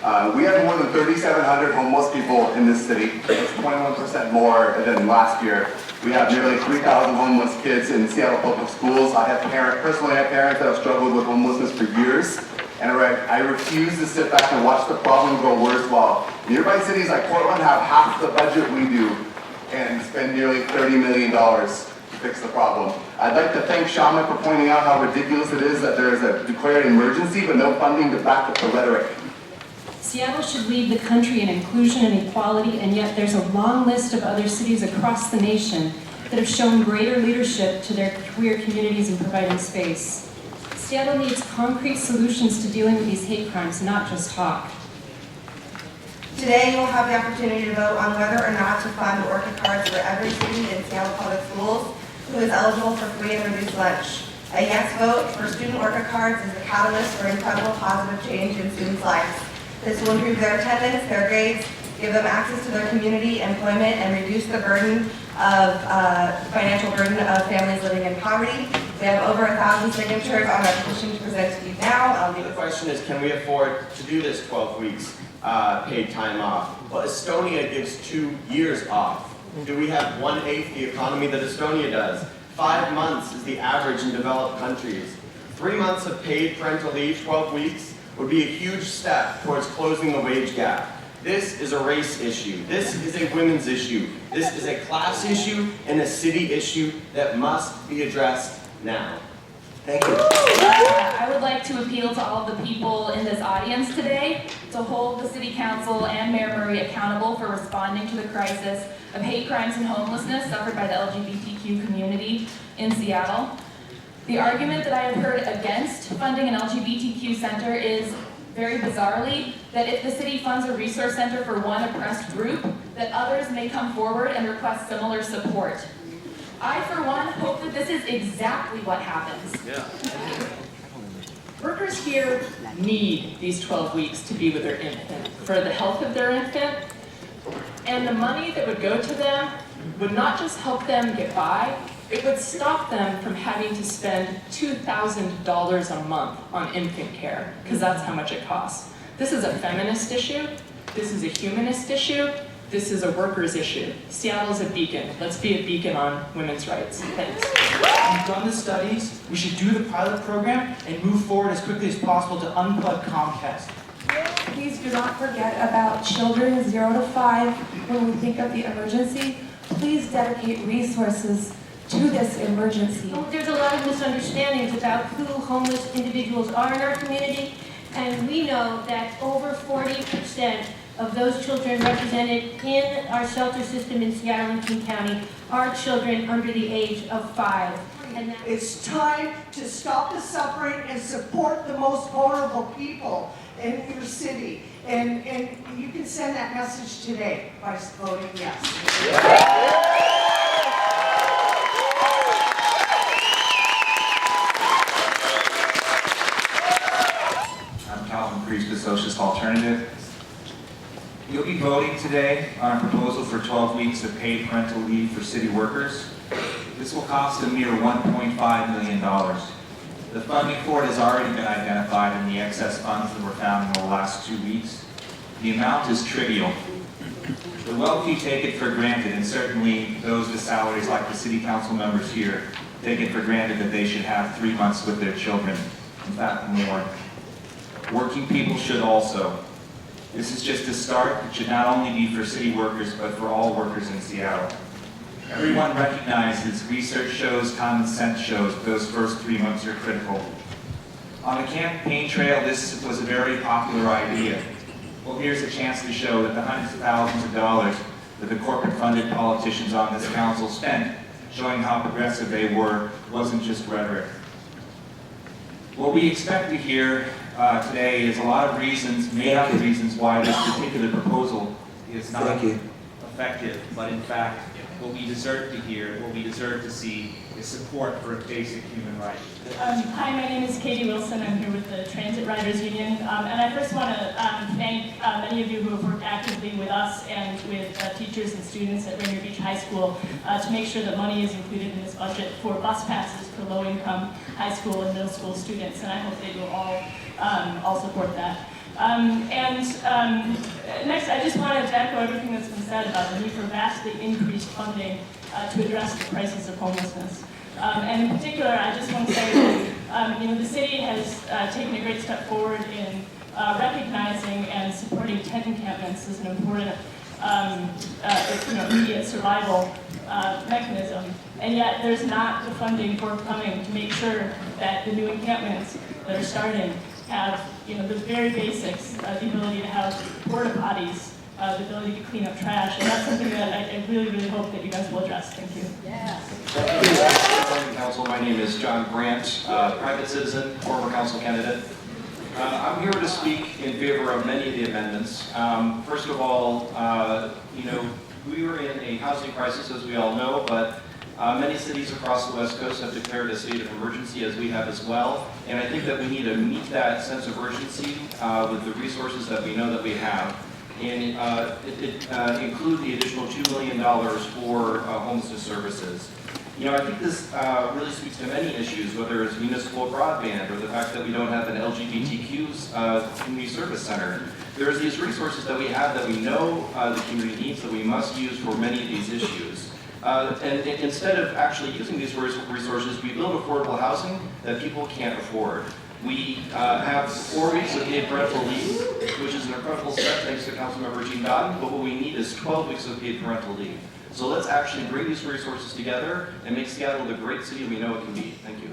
We have more than 3,700 homeless people in this city. It's 21% more than last year. We have nearly 3,000 homeless kids in Seattle Public Schools. Personally, I have parents that have struggled with homelessness for years. And I refuse to sit back and watch the problem grow worse while nearby cities like Portland have half the budget we do and spend nearly $30 million to fix the problem. I'd like to thank Shama for pointing out how ridiculous it is that there is a declared emergency but no funding to back up the rhetoric. Seattle should lead the country in inclusion and equality, and yet there's a long list of other cities across the nation that have shown greater leadership to their queer communities in providing space. Seattle needs concrete solutions to dealing with these hate crimes, not just talk. Today, you will have the opportunity to vote on whether or not to fund the Orchid Cards for every student in Seattle Public Schools who is eligible for free and reduced lunch. A yes vote for student Orchid Cards is a catalyst for incredible positive change in students' lives. This will improve their attendance, their grades, give them access to their community, employment, and reduce the financial burden of families living in poverty. We have over 1,000 signatures on our petition to present to you now. The question is, can we afford to do this 12 weeks paid time off? Well, Estonia gives 2 years off. Do we have 1/8 the economy that Estonia does? 5 months is the average in developed countries. 3 months of paid parental leave, 12 weeks, would be a huge step towards closing the wage gap. This is a race issue. This is a women's issue. This is a class issue and a city issue that must be addressed now. Thank you. I would like to appeal to all of the people in this audience today to hold the City Council and Mayor Murray accountable for responding to the crisis of hate crimes and homelessness suffered by the LGBTQ community in Seattle. The argument that I have heard against funding an LGBTQ center is, very bizarrely, that if the city funds a resource center for one oppressed group, that others may come forward and request similar support. I, for one, hope that this is exactly what happens. Yeah. Workers here need these 12 weeks to be with their infant, for the health of their infant, and the money that would go to them would not just help them get by, it would stop them from having to spend $2,000 a month on infant care, because that's how much it costs. This is a feminist issue, this is a humanist issue, this is a workers' issue. Seattle's a beacon. Let's be a beacon on women's rights. Thanks. We've done the studies, we should do the pilot program and move forward as quickly as possible to unplug Comcast. Please do not forget about children 0 to 5 when we think of the emergency. Please dedicate resources to this emergency. There's a lot of misunderstandings about who homeless individuals are in our community, and we know that over 40% of those children represented in our shelter system in Seattle and King County are children under the age of 5. It's time to stop the suffering and support the most vulnerable people in your city. And you can send that message today by voting yes. I'm Calvin Priest, the Socialist Alternative. You'll be voting today on a proposal for 12 weeks of paid parental leave for city workers. This will cost a mere $1.5 million. The funding for it has already been identified in the excess funds that were found in the last 2 weeks. The amount is trivial. The wealthy take it for granted, and certainly those with salaries like the city council members here take it for granted that they should have 3 months with their children. In fact, more. Working people should also. This is just a start. It should not only be for city workers, but for all workers in Seattle. Everyone recognizes, research shows, common sense shows, those first 3 months are critical. On the campaign trail, this was a very popular idea. Well, here's a chance to show that the hundreds of thousands of dollars that the corporate-funded politicians on this council spent, showing how progressive they were, wasn't just rhetoric. What we expect to hear today is a lot of reasons, made-up reasons, why this particular proposal is not effective, but in fact, what we deserve to hear, what we deserve to see, is support for a basic human right. Hi, my name is Katie Wilson. I'm here with the Transit Riders Union. And I first want to thank many of you who have worked actively with us and with teachers and students at Rainier Beach High School to make sure that money is included in this budget for bus passes for low-income high school and middle school students. And I hope that you'll all support that. Next, I just wanted to echo everything that's been said about the need for vastly increased funding to address the crisis of homelessness. And in particular, I just want to say that the city has taken a great step forward in recognizing and supporting tent encampments as an important immediate survival mechanism. And yet there's not the funding forthcoming to make sure that the new encampments that are starting have the very basics, the ability to have porta potties, the ability to clean up trash, and that's something that I really, really hope that you guys will address. Thank you. Yeah. Good morning, Council. My name is John Grant, private citizen, former council candidate. I'm here to speak in favor of many of the amendments. First of all, we are in a housing crisis, as we all know, but many cities across the West Coast have declared a state of emergency, as we have as well. And I think that we need to meet that sense of urgency with the resources that we know that we have. And include the additional $2 million for homelessness services. I think this really speaks to many issues, whether it's municipal broadband or the fact that we don't have an LGBTQ community service center. There's these resources that we have that we know the community needs that we must use for many of these issues. And instead of actually using these resources, we build affordable housing that people can't afford. We have 4 weeks of paid parental leave, which is an incredible step thanks to Councilmember Jean Dotton, but what we need is 12 weeks of paid parental leave. So let's actually bring these resources together and make Seattle the great city we know it can be. Thank you.